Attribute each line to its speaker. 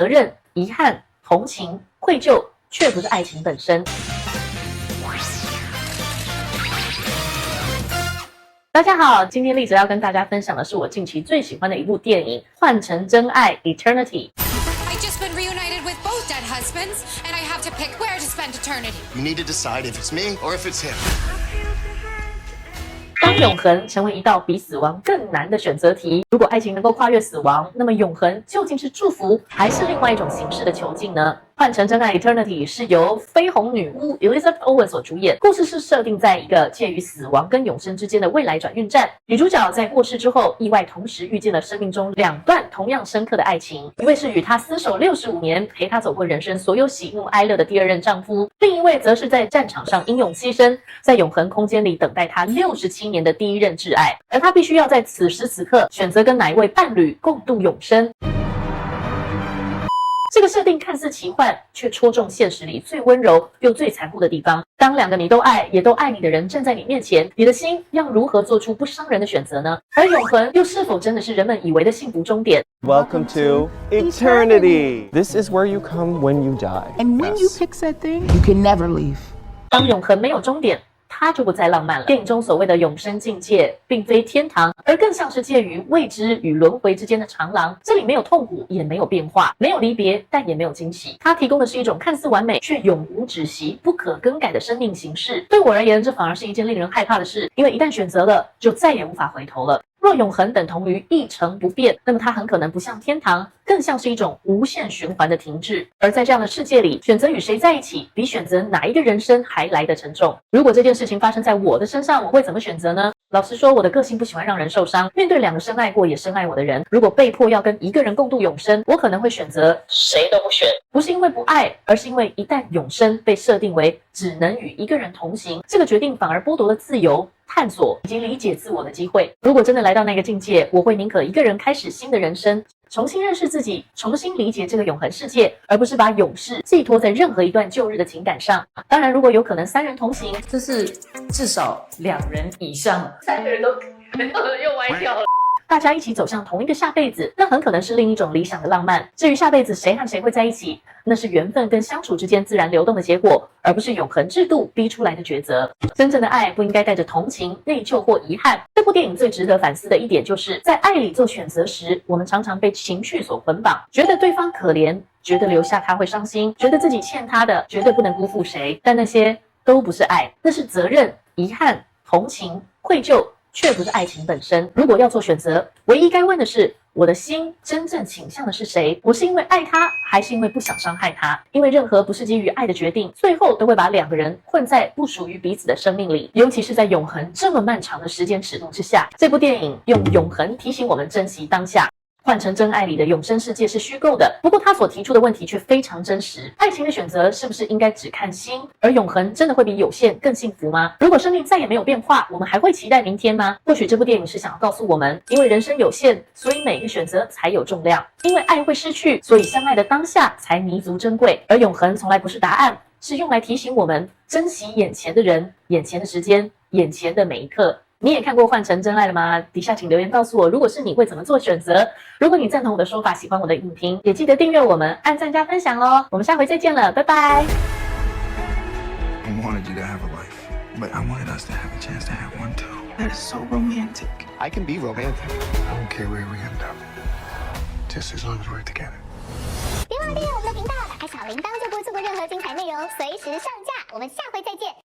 Speaker 1: 责任、遗憾、同情、愧疚，却不是爱情本身。大家好，今天丽哲要跟大家分享的是我近期最喜欢的一部电影《换乘真爱 Eternity》。I
Speaker 2: just been reunited with both dead husbands, and I have to pick where to spend eternity.
Speaker 3: You need to decide if it's me or if it's him.
Speaker 1: 当永恒成为一道比死亡更难的选择题，如果爱情能够跨越死亡，那么永恒究竟是祝福，还是另外一种形式的囚禁呢？换乘真爱 Eternity 是由绯红女巫 elizabetholsen 所主演，故事是设定在一个介于死亡跟永生之间的未来转运站。女主角在过世之后，意外同时遇见了生命中两段同样深刻的爱情，一位是与她厮守65年，陪她走过人生所有喜怒哀乐的第二任丈夫，另一位则是在战场上英勇牺牲，在永恒空间里等待她67年的第一任挚爱，而她必须要在此时此刻选择跟哪一位伴侣共度永生。这个设定看似奇幻，却戳中现实里最温柔又最残酷的地方。当两个你都爱也都爱你的人站在你面前，你的心要如何做出不伤人的选择呢？而永恒又是否真的是人们以为的幸福终点？
Speaker 4: Welcome to eternity. This is where you come when you die.
Speaker 5: And when you pick that thing, you can never leave.
Speaker 1: 当永恒没有终点，它就不再浪漫了。电影中所谓的永生境界，并非天堂，而更像是介于未知与轮回之间的长廊。这里没有痛苦，也没有变化，没有离别，但也没有惊喜。它提供的是一种看似完美，却永无止息、不可更改的生命形式。对我而言，这反而是一件令人害怕的事，因为一旦选择了，就再也无法回头了。若永恒等同于一成不变，那么它很可能不像天堂，更像是一种无限循环的停滞。而在这样的世界里，选择与谁在一起，比选择哪一个人生还来得沉重。如果这件事情发生在我的身上，我会怎么选择呢？老实说，我的个性不喜欢让人受伤。面对两个深爱过也深爱我的人，如果被迫要跟一个人共度永生，我可能会选择谁都不选。不是因为不爱，而是因为一旦永生被设定为只能与一个人同行，这个决定反而剥夺了自由、探索以及理解自我的机会。如果真的来到那个境界，我会宁可一个人开始新的人生，重新认识自己，重新理解这个永恒世界，而不是把永世寄托在任何一段旧日的情感上。当然，如果有可能3人同行，这是至少2人以上，3个人都又歪掉了。大家一起走向同一个下辈子，那很可能是另一种理想的浪漫。至于下辈子谁和谁会在一起，那是缘分跟相处之间自然流动的结果，而不是永恒制度逼出来的抉择。真正的爱不应该带着同情、内疚或遗憾。这部电影最值得反思的一点，就是在爱里做选择时，我们常常被情绪所捆绑，觉得对方可怜，觉得留下他会伤心，觉得自己欠他的，绝对不能辜负谁。但那些都不是爱，那是责任、遗憾、同情、愧疚，却不是爱情本身。如果要做选择，唯一该问的是，我的心真正倾向的是谁？我是因为爱他，还是因为不想伤害他？因为任何不是基于爱的决定，最后都会把2个人困在不属于彼此的生命里，尤其是在永恒这么漫长的时间尺度之下。这部电影用永恒提醒我们珍惜当下。换乘真爱里的永生世界是虚构的，不过他所提出的问题却非常真实。爱情的选择是不是应该只看心？而永恒真的会比有限更幸福吗？如果生命再也没有变化，我们还会期待明天吗？或许这部电影是想要告诉我们，因为人生有限，所以每个选择才有重量；因为爱会失去，所以相爱的当下才弥足珍贵。而永恒从来不是答案，是用来提醒我们珍惜眼前的人、眼前的时间、眼前的每一刻。你也看过《换乘真爱》了吗？底下请留言告诉我，如果是你会怎么做选择？如果你赞同我的说法，喜欢我的影评，也记得订阅我们，按赞加分享哦。我们下回再见了，拜拜。
Speaker 3: I wanted you to have a life, but I wanted us to have a chance to have one too.
Speaker 5: That is so romantic.
Speaker 3: I can be romantic. I don't care where we end up, just as long as we're together.
Speaker 6: 别忘了订阅我们的频道，打开小铃铛就不会错过任何精彩内容，随时上架。我们下回再见。